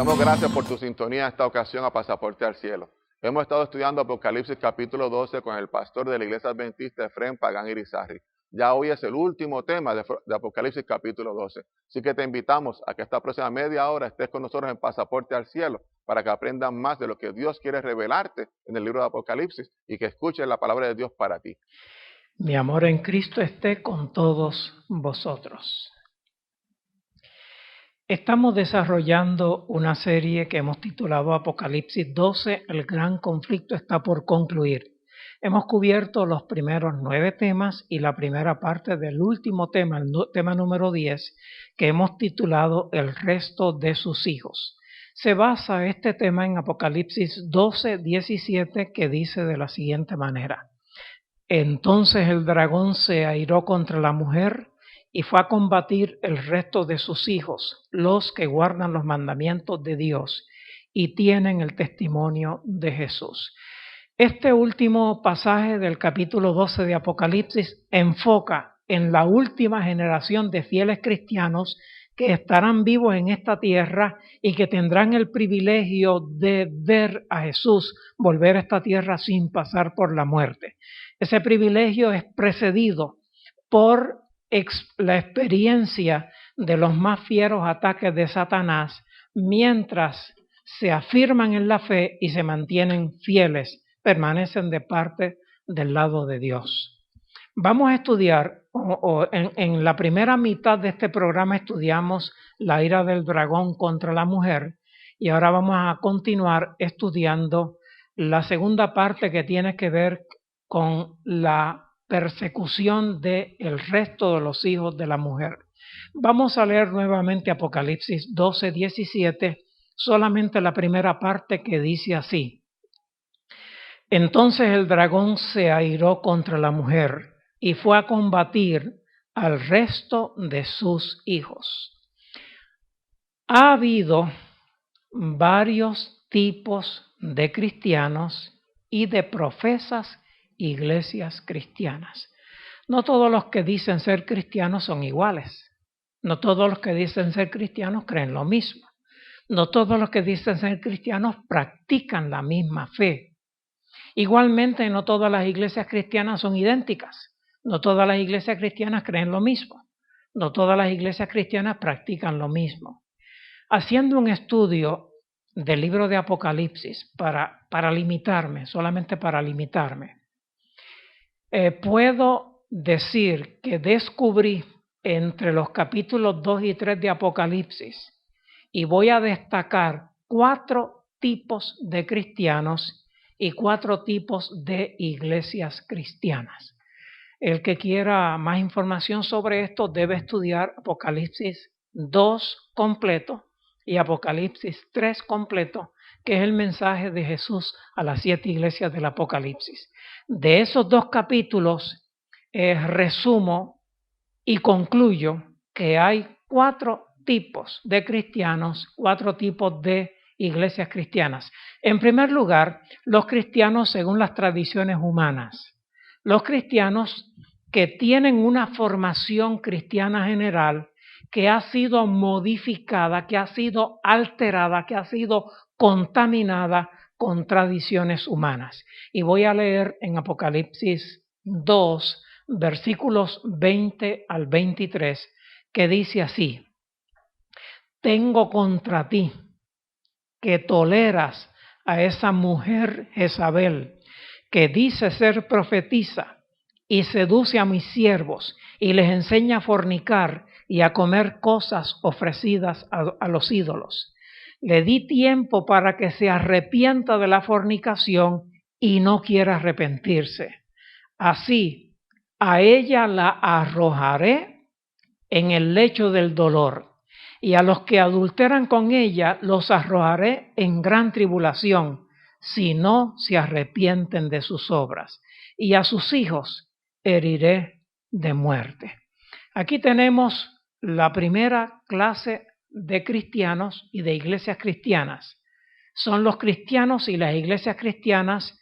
Damos gracias por tu sintonía en esta ocasión a Pasaporte al Cielo. Hemos estado estudiando Apocalipsis capítulo 12 con el pastor de la Iglesia Adventista Efrén Pagán Irizarry. Ya hoy es el último tema de Apocalipsis capítulo 12. Así que te invitamos a que esta próxima media hora estés con nosotros en Pasaporte al Cielo para que aprendas más de lo que Dios quiere revelarte en el libro de Apocalipsis y que escuches la palabra de Dios para ti. Mi amor en Cristo esté con todos vosotros. Estamos desarrollando una serie que hemos titulado Apocalipsis 12, el gran conflicto está por concluir. Hemos cubierto los primeros 9 temas y la primera parte del último tema, el tema número 10, que hemos titulado El resto de sus hijos. Se basa este tema en Apocalipsis 12, 17, que dice de la siguiente manera: Entonces el dragón se airó contra la mujer y fue a combatir el resto de sus hijos, los que guardan los mandamientos de Dios y tienen el testimonio de Jesús. Este último pasaje del capítulo 12 de Apocalipsis enfoca en la última generación de fieles cristianos que estarán vivos en esta tierra y que tendrán el privilegio de ver a Jesús volver a esta tierra sin pasar por la muerte. Ese privilegio es precedido por la experiencia de los más fieros ataques de Satanás mientras se afirman en la fe y se mantienen fieles, permanecen de parte del lado de Dios. Vamos a estudiar, en la primera mitad de este programa estudiamos la ira del dragón contra la mujer y ahora vamos a continuar estudiando la segunda parte que tiene que ver con la persecución del resto de los hijos de la mujer. Vamos a leer nuevamente Apocalipsis 12, 17, solamente la primera parte que dice así: Entonces el dragón se airó contra la mujer y fue a combatir al resto de sus hijos. Ha habido varios tipos de cristianos y de profesas iglesias cristianas. No todos los que dicen ser cristianos son iguales. No todos los que dicen ser cristianos creen lo mismo. No todos los que dicen ser cristianos practican la misma fe. Igualmente, no todas las iglesias cristianas son idénticas. No todas las iglesias cristianas creen lo mismo. No todas las iglesias cristianas practican lo mismo. Haciendo un estudio del libro de Apocalipsis para limitarme, solamente para limitarme, puedo decir que descubrí entre los capítulos 2 y 3 de Apocalipsis, y voy a destacar 4 tipos de cristianos y 4 tipos de iglesias cristianas. El que quiera más información sobre esto debe estudiar Apocalipsis 2 completo y Apocalipsis 3 completo, que es el mensaje de Jesús a las 7 iglesias del Apocalipsis. De esos 2 capítulos resumo y concluyo que hay 4 tipos de cristianos, 4 tipos de iglesias cristianas. En primer lugar, los cristianos según las tradiciones humanas. Los cristianos que tienen una formación cristiana general que ha sido modificada, que ha sido alterada, que ha sido contaminada con tradiciones humanas. Y voy a leer en Apocalipsis 2, versículos 20 al 23, que dice así: Tengo contra ti que toleras a esa mujer Jezabel, que dice ser profetisa, y seduce a mis siervos, y les enseña a fornicar y a comer cosas ofrecidas a los ídolos. Le di tiempo para que se arrepienta de la fornicación y no quiera arrepentirse. Así, a ella la arrojaré en el lecho del dolor, y a los que adulteran con ella los arrojaré en gran tribulación, si no se arrepienten de sus obras, y a sus hijos heriré de muerte. Aquí tenemos la primera clase de cristianos y de iglesias cristianas. Son los cristianos y las iglesias cristianas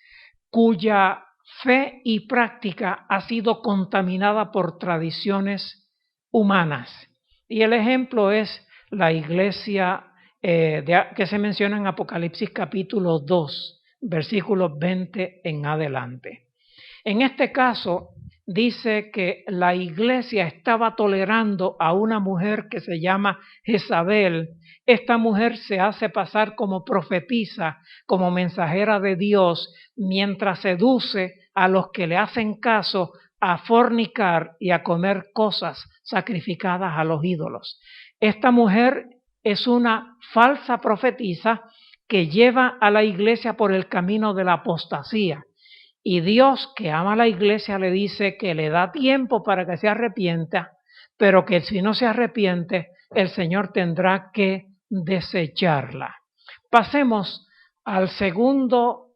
cuya fe y práctica ha sido contaminada por tradiciones humanas. Y el ejemplo es la iglesia que se menciona en Apocalipsis capítulo 2, versículos 20 en adelante. En este caso, dice que la iglesia estaba tolerando a una mujer que se llama Jezabel. Esta mujer se hace pasar como profetisa, como mensajera de Dios, mientras seduce a los que le hacen caso a fornicar y a comer cosas sacrificadas a los ídolos. Esta mujer es una falsa profetisa que lleva a la iglesia por el camino de la apostasía. Y Dios, que ama a la iglesia, le dice que le da tiempo para que se arrepienta, pero que si no se arrepiente, el Señor tendrá que desecharla. Pasemos al segundo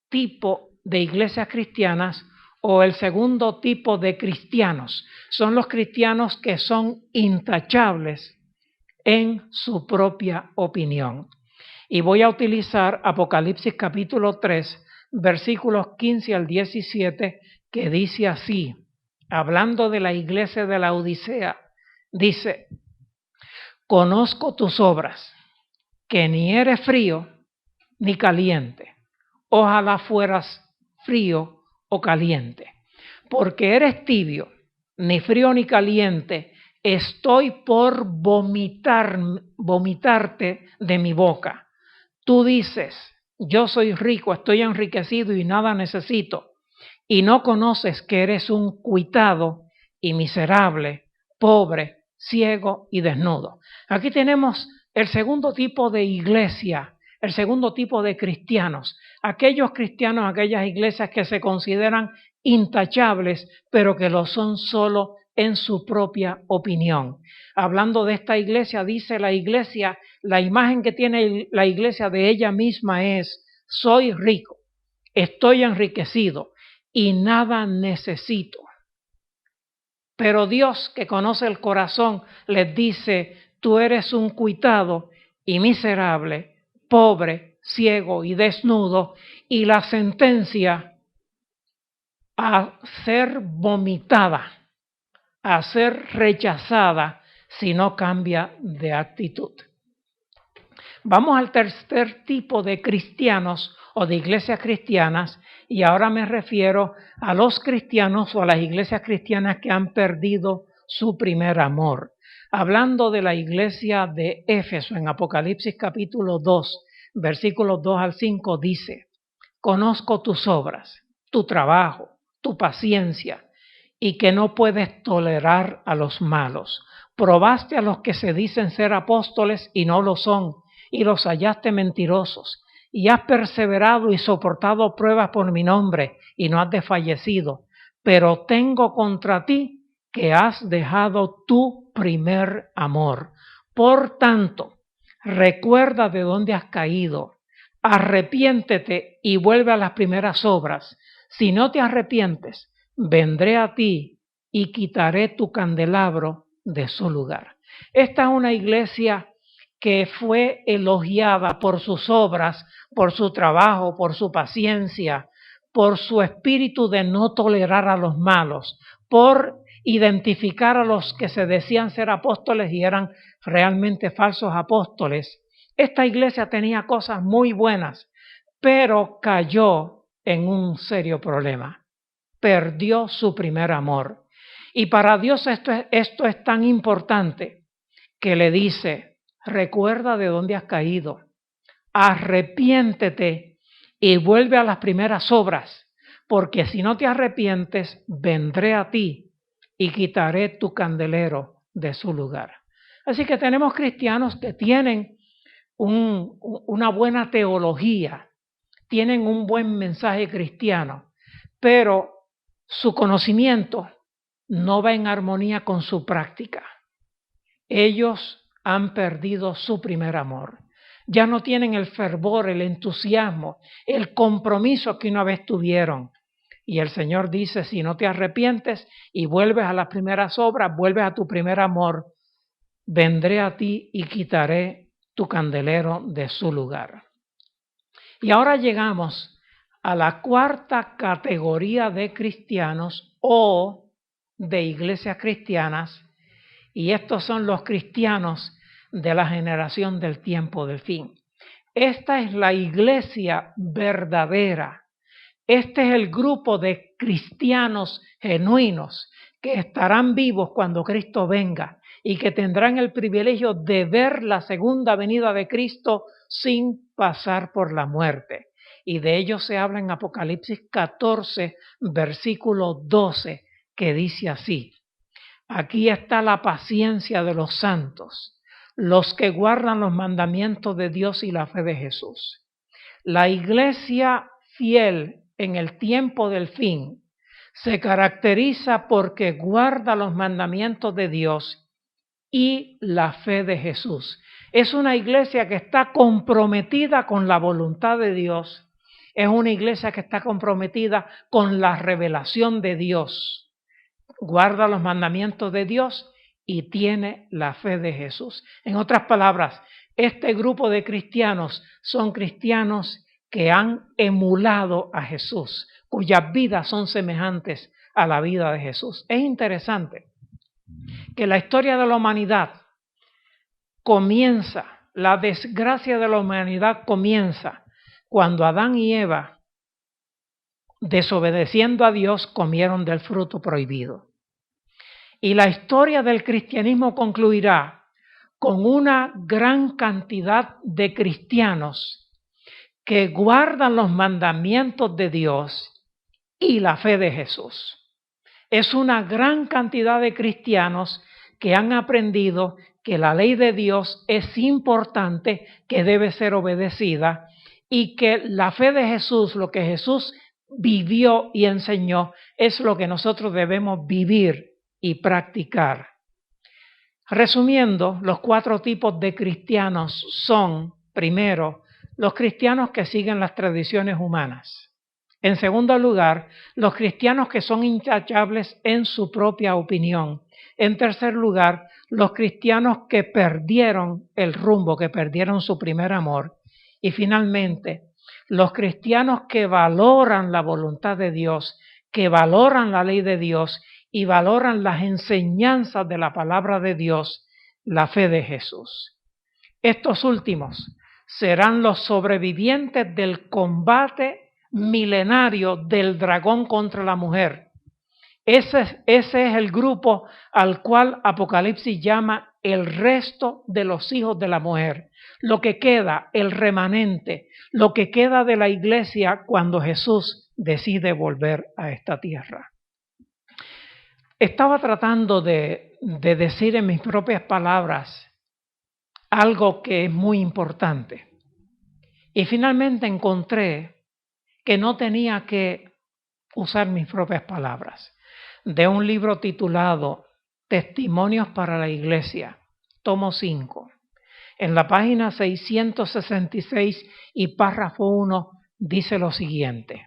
tipo de iglesias cristianas o el segundo tipo de cristianos. Son los cristianos que son intachables en su propia opinión. Y voy a utilizar Apocalipsis capítulo 3, versículos 15 al 17, que dice así, hablando de la iglesia de la Odisea, dice: conozco tus obras, que ni eres frío ni caliente. Ojalá fueras frío o caliente, porque eres tibio, ni frío ni caliente. Estoy por vomitarte de mi boca. Tú dices: yo soy rico, estoy enriquecido y nada necesito, y no conoces que eres un cuitado y miserable, pobre, ciego y desnudo. Aquí tenemos el segundo tipo de iglesia, el segundo tipo de cristianos, aquellos cristianos, aquellas iglesias que se consideran intachables, pero que lo son solo en su propia opinión. Hablando de esta iglesia, dice la iglesia, la imagen que tiene la iglesia de ella misma es: soy rico, estoy enriquecido y nada necesito. Pero Dios, que conoce el corazón, les dice: tú eres un cuitado y miserable, pobre, ciego y desnudo, y la sentencia a ser vomitada, a ser rechazada si no cambia de actitud. Vamos al tercer tipo de cristianos o de iglesias cristianas, y ahora me refiero a los cristianos o a las iglesias cristianas que han perdido su primer amor. Hablando de la iglesia de Éfeso en Apocalipsis capítulo 2, versículos 2 al 5, dice: conozco tus obras, tu trabajo, tu paciencia, y que no puedes tolerar a los malos. Probaste a los que se dicen ser apóstoles y no lo son, y los hallaste mentirosos, y has perseverado y soportado pruebas por mi nombre, y no has desfallecido. Pero tengo contra ti que has dejado tu primer amor. Por tanto, recuerda de dónde has caído, arrepiéntete y vuelve a las primeras obras. Si no te arrepientes, vendré a ti y quitaré tu candelabro de su lugar. Esta es una iglesia que fue elogiada por sus obras, por su trabajo, por su paciencia, por su espíritu de no tolerar a los malos, por identificar a los que se decían ser apóstoles y eran realmente falsos apóstoles. Esta iglesia tenía cosas muy buenas, pero cayó en un serio problema. Perdió su primer amor. Y para Dios esto es tan importante que le dice: recuerda de dónde has caído, arrepiéntete y vuelve a las primeras obras, porque si no te arrepientes, vendré a ti y quitaré tu candelero de su lugar. Así que tenemos cristianos que tienen una buena teología, tienen un buen mensaje cristiano, pero su conocimiento no va en armonía con su práctica. Ellos han perdido su primer amor. Ya no tienen el fervor, el entusiasmo, el compromiso que una vez tuvieron. Y el Señor dice: si no te arrepientes y vuelves a las primeras obras, vuelves a tu primer amor, vendré a ti y quitaré tu candelero de su lugar. Y ahora llegamos a la cuarta categoría de cristianos o de iglesias cristianas, y estos son los cristianos de la generación del tiempo del fin. Esta es la iglesia verdadera. Este es el grupo de cristianos genuinos que estarán vivos cuando Cristo venga y que tendrán el privilegio de ver la segunda venida de Cristo sin pasar por la muerte. Y de ello se habla en Apocalipsis 14, versículo 12, que dice así: aquí está la paciencia de los santos, los que guardan los mandamientos de Dios y la fe de Jesús. La iglesia fiel en el tiempo del fin se caracteriza porque guarda los mandamientos de Dios y la fe de Jesús. Es una iglesia que está comprometida con la voluntad de Dios. Es una iglesia que está comprometida con la revelación de Dios. Guarda los mandamientos de Dios y tiene la fe de Jesús. En otras palabras, este grupo de cristianos son cristianos que han emulado a Jesús, cuyas vidas son semejantes a la vida de Jesús. Es interesante que la historia de la humanidad comienza, la desgracia de la humanidad comienza cuando Adán y Eva, desobedeciendo a Dios, comieron del fruto prohibido. Y la historia del cristianismo concluirá con una gran cantidad de cristianos que guardan los mandamientos de Dios y la fe de Jesús. Es una gran cantidad de cristianos que han aprendido que la ley de Dios es importante, que debe ser obedecida, y que la fe de Jesús, lo que Jesús vivió y enseñó, es lo que nosotros debemos vivir y practicar. Resumiendo, los 4 tipos de cristianos son, primero, los cristianos que siguen las tradiciones humanas. En segundo lugar, los cristianos que son intachables en su propia opinión. En tercer lugar, los cristianos que perdieron el rumbo, que perdieron su primer amor. Y finalmente, los cristianos que valoran la voluntad de Dios, que valoran la ley de Dios y valoran las enseñanzas de la palabra de Dios, la fe de Jesús. Estos últimos serán los sobrevivientes del combate milenario del dragón contra la mujer. Ese es el grupo al cual Apocalipsis llama el resto de los hijos de la mujer. Lo que queda, el remanente, lo que queda de la iglesia cuando Jesús decide volver a esta tierra. Estaba tratando de decir en mis propias palabras algo que es muy importante. Y finalmente encontré que no tenía que usar mis propias palabras. De un libro titulado Testimonios para la Iglesia, tomo 5. En la página 666 y párrafo 1 dice lo siguiente: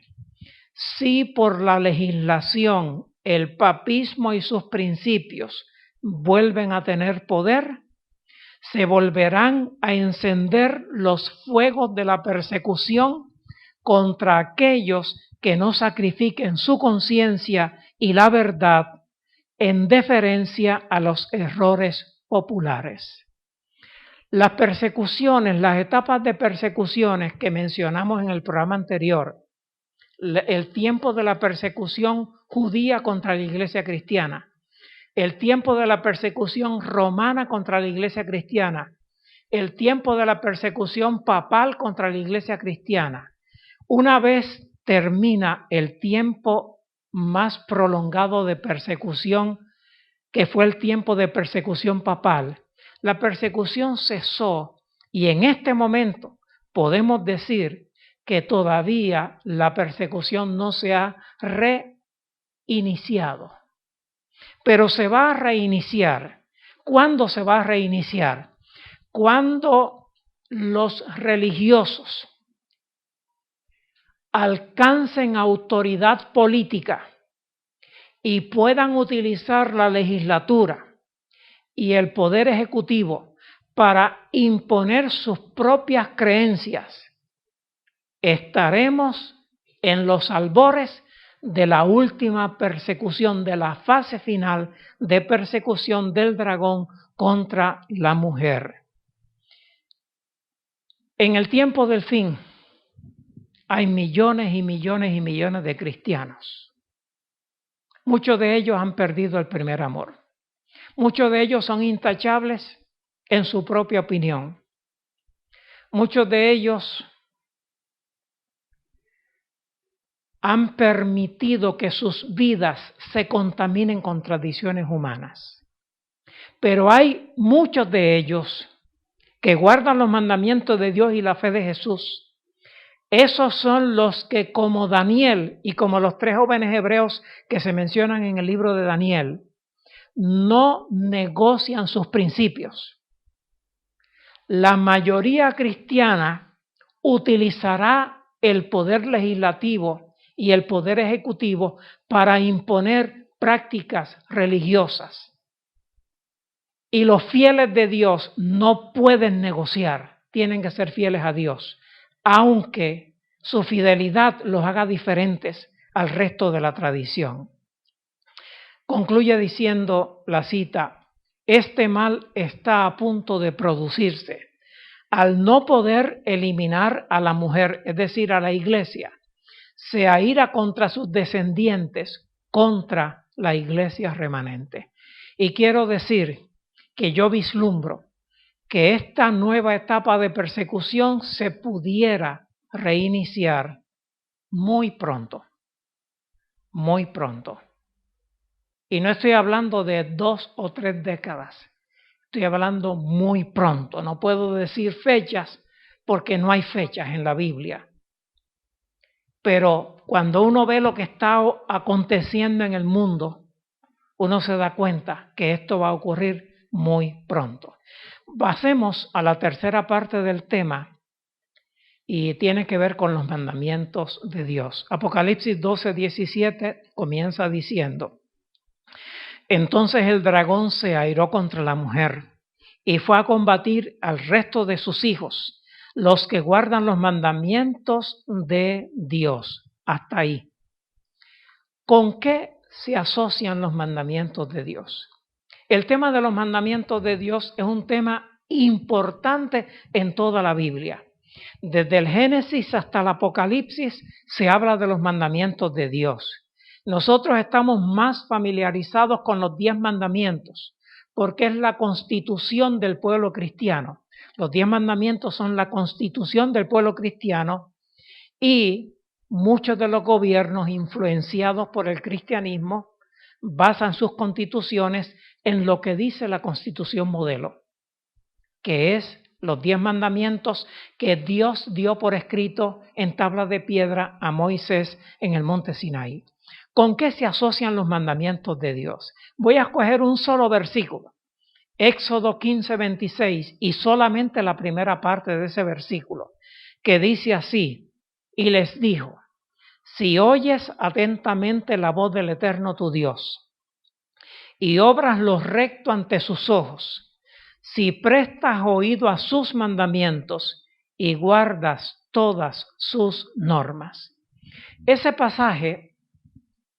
si por la legislación el papismo y sus principios vuelven a tener poder, se volverán a encender los fuegos de la persecución contra aquellos que no sacrifiquen su conciencia y la verdad en deferencia a los errores populares. Las persecuciones, las etapas de persecuciones que mencionamos en el programa anterior, el tiempo de la persecución judía contra la iglesia cristiana, el tiempo de la persecución romana contra la iglesia cristiana, el tiempo de la persecución papal contra la iglesia cristiana. Una vez termina el tiempo más prolongado de persecución, que fue el tiempo de persecución papal, la persecución cesó y en este momento podemos decir que todavía la persecución no se ha reiniciado. Pero se va a reiniciar. ¿Cuándo se va a reiniciar? Cuando los religiosos alcancen autoridad política y puedan utilizar la legislatura y el poder ejecutivo para imponer sus propias creencias, estaremos en los albores de la última persecución, de la fase final de persecución del dragón contra la mujer. En el tiempo del fin hay millones y millones y millones de cristianos. Muchos de ellos han perdido el primer amor. Muchos de ellos son intachables en su propia opinión. Muchos de ellos han permitido que sus vidas se contaminen con tradiciones humanas. Pero hay muchos de ellos que guardan los mandamientos de Dios y la fe de Jesús. Esos son los que, como Daniel y como los 3 jóvenes hebreos que se mencionan en el libro de Daniel, no negocian sus principios. La mayoría cristiana utilizará el poder legislativo y el poder ejecutivo para imponer prácticas religiosas. Y los fieles de Dios no pueden negociar, tienen que ser fieles a Dios, aunque su fidelidad los haga diferentes al resto de la tradición. Concluye diciendo la cita: este mal está a punto de producirse. Al no poder eliminar a la mujer, es decir, a la iglesia, se aira contra sus descendientes, contra la iglesia remanente. Y quiero decir que yo vislumbro que esta nueva etapa de persecución se pudiera reiniciar muy pronto, muy pronto. Y no estoy hablando de 2 o 3 décadas, estoy hablando muy pronto. No puedo decir fechas porque no hay fechas en la Biblia. Pero cuando uno ve lo que está aconteciendo en el mundo, uno se da cuenta que esto va a ocurrir muy pronto. Pasemos a la tercera parte del tema y tiene que ver con los mandamientos de Dios. Apocalipsis 12:17 comienza diciendo: entonces el dragón se airó contra la mujer y fue a combatir al resto de sus hijos, los que guardan los mandamientos de Dios. Hasta ahí. ¿Con qué se asocian los mandamientos de Dios? El tema de los mandamientos de Dios es un tema importante en toda la Biblia. Desde el Génesis hasta el Apocalipsis se habla de los mandamientos de Dios. Nosotros estamos más familiarizados con los 10 mandamientos, porque es la constitución del pueblo cristiano. Los 10 mandamientos son la constitución del pueblo cristiano y muchos de los gobiernos influenciados por el cristianismo basan sus constituciones en lo que dice la Constitución modelo, que es los 10 mandamientos que Dios dio por escrito en tablas de piedra a Moisés en el monte Sinaí. ¿Con qué se asocian los mandamientos de Dios? Voy a escoger un solo versículo, Éxodo 15:26, y solamente la primera parte de ese versículo, que dice así: y les dijo, si oyes atentamente la voz del Eterno tu Dios, y obras lo recto ante sus ojos, si prestas oído a sus mandamientos y guardas todas sus normas. Ese pasaje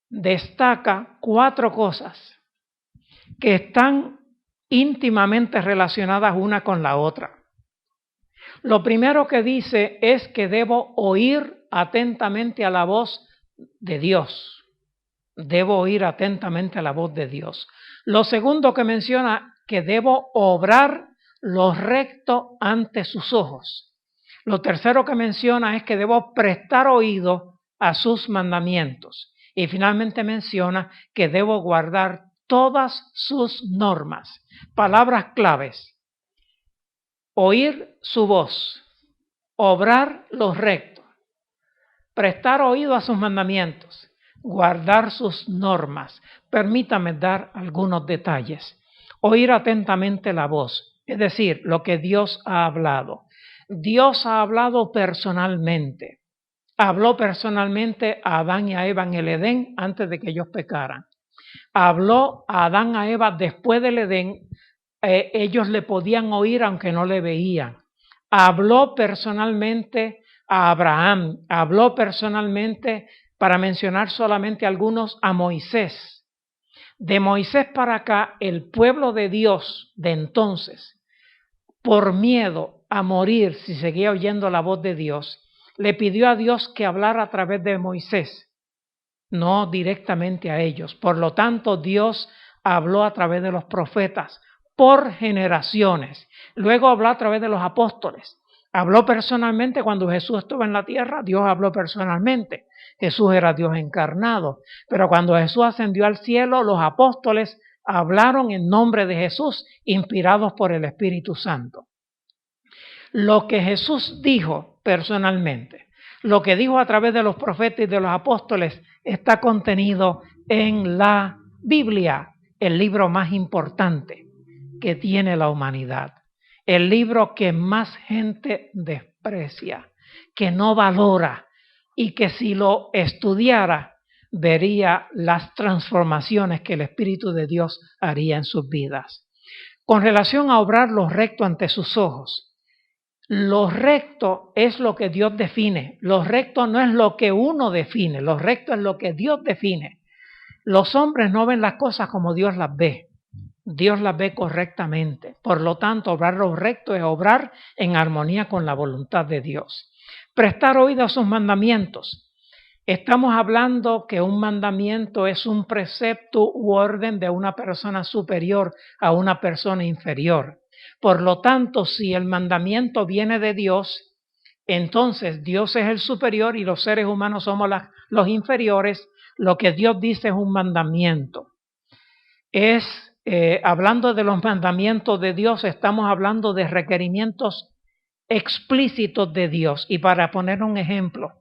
destaca 4 cosas que están íntimamente relacionadas una con la otra. Lo primero que dice es que debo oír atentamente a la voz de Dios. Debo oír atentamente a la voz de Dios. Lo segundo que menciona, que debo obrar lo recto ante sus ojos. Lo tercero que menciona es que debo prestar oído a sus mandamientos. Y finalmente menciona que debo guardar todas sus normas. Palabras claves: oír su voz, obrar lo recto, prestar oído a sus mandamientos, guardar sus normas. Permítame dar algunos detalles. Oír atentamente la voz, es decir, lo que Dios ha hablado. Dios ha hablado personalmente. Habló personalmente a Adán y a Eva en el Edén antes de que ellos pecaran. Habló a Adán y a Eva después del Edén. Ellos le podían oír aunque no le veían. Habló personalmente a Abraham. Habló personalmente, para mencionar solamente algunos, a Moisés. De Moisés para acá, el pueblo de Dios de entonces, por miedo a morir si seguía oyendo la voz de Dios, le pidió a Dios que hablara a través de Moisés, no directamente a ellos. Por lo tanto, Dios habló a través de los profetas por generaciones. Luego habló a través de los apóstoles. Habló personalmente cuando Jesús estuvo en la tierra, Dios habló personalmente. Jesús era Dios encarnado. Pero cuando Jesús ascendió al cielo, los apóstoles hablaron en nombre de Jesús, inspirados por el Espíritu Santo. Lo que Jesús dijo personalmente, lo que dijo a través de los profetas y de los apóstoles, está contenido en la Biblia, el libro más importante que tiene la humanidad, el libro que más gente desprecia, que no valora y que si lo estudiara vería las transformaciones que el Espíritu de Dios haría en sus vidas. Con relación a obrar lo recto ante sus ojos, lo recto es lo que Dios define. Lo recto no es lo que uno define. Lo recto es lo que Dios define. Los hombres no ven las cosas como Dios las ve. Dios las ve correctamente. Por lo tanto, obrar lo recto es obrar en armonía con la voluntad de Dios. Prestar oído a sus mandamientos. Estamos hablando que un mandamiento es un precepto u orden de una persona superior a una persona inferior. Por lo tanto, si el mandamiento viene de Dios, entonces Dios es el superior y los seres humanos somos los inferiores. Lo que Dios dice es un mandamiento. Hablando de los mandamientos de Dios, estamos hablando de requerimientos explícitos de Dios. Y para poner un ejemplo,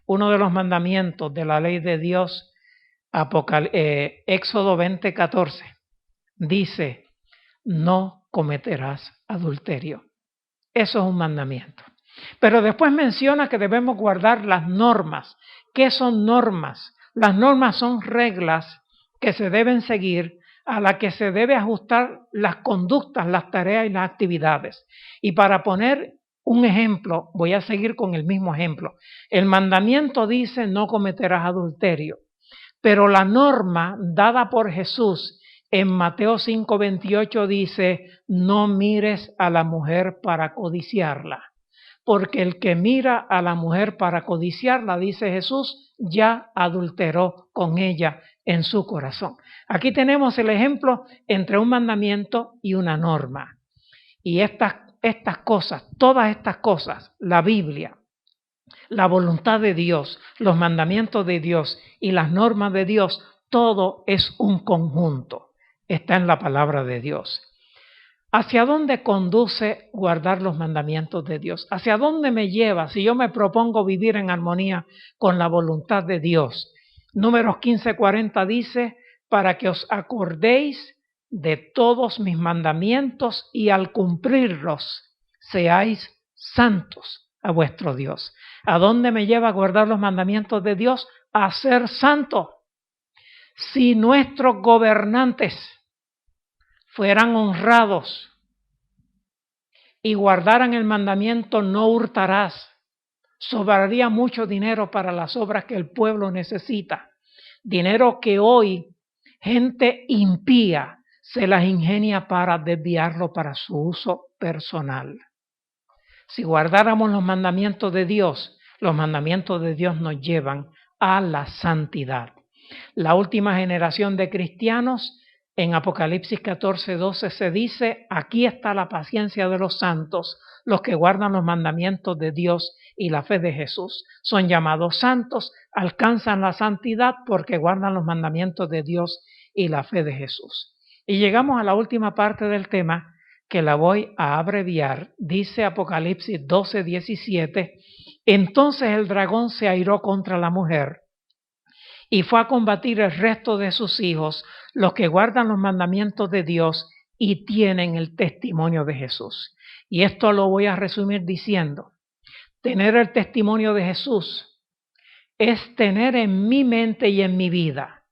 uno de los mandamientos de la ley de Dios, Éxodo 20:14, dice: no cometerás adulterio. Eso es un mandamiento. Pero después menciona que debemos guardar las normas. ¿Qué son normas? Las normas son reglas que se deben seguir, a las que se debe ajustar las conductas, las tareas y las actividades. Y para poner un ejemplo, voy a seguir con el mismo ejemplo. El mandamiento dice: no cometerás adulterio. Pero la norma dada por Jesús en Mateo 5:28 dice: no mires a la mujer para codiciarla. Porque el que mira a la mujer para codiciarla, dice Jesús, ya adulteró con ella en su corazón. Aquí tenemos el ejemplo entre un mandamiento y una norma. Y estas cosas, todas estas cosas, la Biblia, la voluntad de Dios, los mandamientos de Dios y las normas de Dios, todo es un conjunto. Está en la palabra de Dios. ¿Hacia dónde conduce guardar los mandamientos de Dios? ¿Hacia dónde me lleva si yo me propongo vivir en armonía con la voluntad de Dios? Números 15:40 dice: para que os acordéis de todos mis mandamientos y al cumplirlos seáis santos a vuestro Dios. ¿A dónde me lleva a guardar los mandamientos de Dios? A ser santo. Si nuestros gobernantes fueran honrados y guardaran el mandamiento no hurtarás, sobraría mucho dinero para las obras que el pueblo necesita. Dinero que hoy gente impía se las ingenia para desviarlo para su uso personal. Si guardáramos los mandamientos de Dios nos llevan a la santidad. La última generación de cristianos, en Apocalipsis 14:12 se dice: aquí está la paciencia de los santos, los que guardan los mandamientos de Dios y la fe de Jesús. Son llamados santos, alcanzan la santidad porque guardan los mandamientos de Dios y la fe de Jesús. Y llegamos a la última parte del tema, que la voy a abreviar. Dice Apocalipsis 12:17: entonces el dragón se airó contra la mujer y fue a combatir el resto de sus hijos, los que guardan los mandamientos de Dios y tienen el testimonio de Jesús. Y esto lo voy a resumir diciendo: tener el testimonio de Jesús es tener en mi mente y en mi vida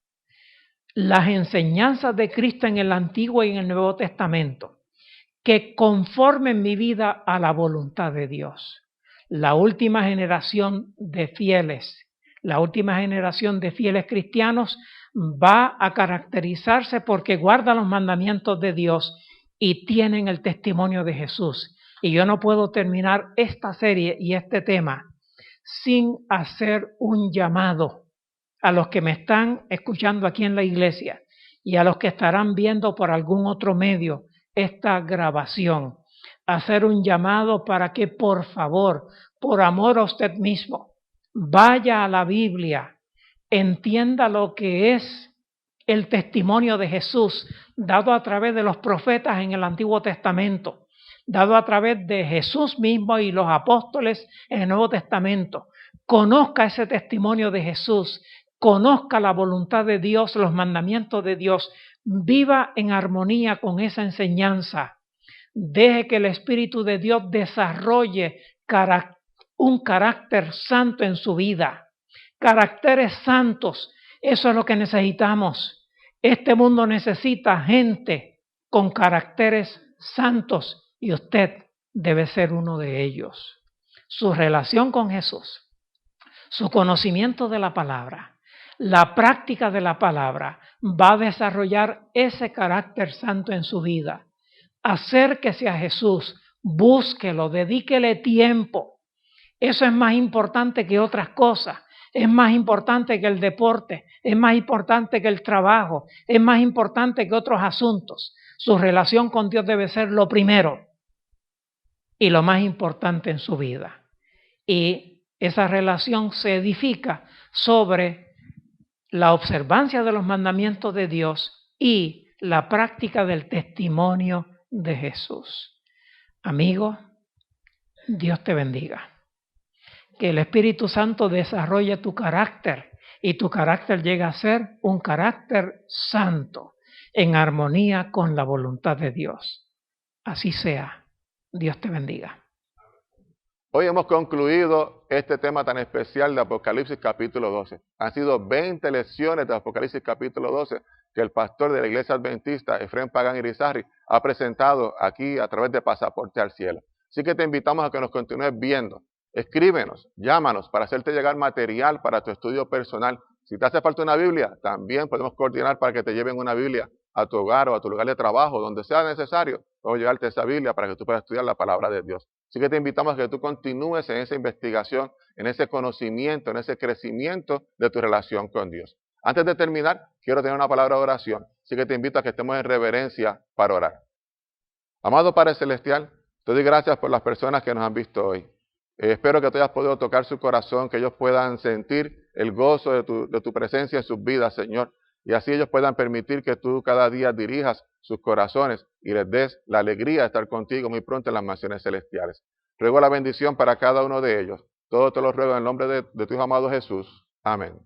las enseñanzas de Cristo en el Antiguo y en el Nuevo Testamento, que conformen mi vida a la voluntad de Dios. La última generación de fieles cristianos va a caracterizarse porque guardan los mandamientos de Dios y tienen el testimonio de Jesús. Y yo no puedo terminar esta serie y este tema sin hacer un llamado a los que me están escuchando aquí en la iglesia y a los que estarán viendo por algún otro medio esta grabación. Hacer un llamado para que, por favor, por amor a usted mismo, vaya a la Biblia, entienda lo que es el testimonio de Jesús dado a través de los profetas en el Antiguo Testamento, dado a través de Jesús mismo y los apóstoles en el Nuevo Testamento. Conozca ese testimonio de Jesús, conozca la voluntad de Dios, los mandamientos de Dios, viva en armonía con esa enseñanza. Deje que el Espíritu de Dios desarrolle un carácter santo en su vida. Caracteres santos, eso es lo que necesitamos. Este mundo necesita gente con caracteres santos y usted debe ser uno de ellos. Su relación con Jesús, su conocimiento de la palabra, la práctica de la palabra va a desarrollar ese carácter santo en su vida. Acérquese a Jesús, búsquelo, dedíquele tiempo. Eso es más importante que otras cosas. Es más importante que el deporte, es más importante que el trabajo, es más importante que otros asuntos. Su relación con Dios debe ser lo primero y lo más importante en su vida. Y esa relación se edifica sobre la observancia de los mandamientos de Dios y la práctica del testimonio de Jesús. Amigo, Dios te bendiga. Que el Espíritu Santo desarrolle tu carácter y tu carácter llegue a ser un carácter santo, en armonía con la voluntad de Dios. Así sea. Dios te bendiga. Hoy hemos concluido este tema tan especial de Apocalipsis capítulo 12. Han sido 20 lecciones de Apocalipsis capítulo 12 que el pastor de la Iglesia Adventista, Efrén Pagán Irizarry, ha presentado aquí a través de Pasaporte al Cielo. Así que te invitamos a que nos continúes viendo. Escríbenos, llámanos para hacerte llegar material para tu estudio personal. Si te hace falta una Biblia, también podemos coordinar para que te lleven una Biblia a tu hogar o a tu lugar de trabajo, donde sea necesario. Podemos llevarte esa Biblia para que tú puedas estudiar la palabra de Dios. Así que te invitamos a que tú continúes en esa investigación, en ese conocimiento, en ese crecimiento de tu relación con Dios. Antes de terminar, quiero tener una palabra de oración. Así que te invito a que estemos en reverencia para orar. Amado Padre Celestial, te doy gracias por las personas que nos han visto hoy. Espero que tú hayas podido tocar su corazón, que ellos puedan sentir el gozo de tu presencia en sus vidas, Señor. Y así ellos puedan permitir que tú cada día dirijas sus corazones y les des la alegría de estar contigo muy pronto en las mansiones celestiales. Ruego la bendición para cada uno de ellos. Todo te lo ruego en el nombre de tu Hijo amado Jesús. Amén.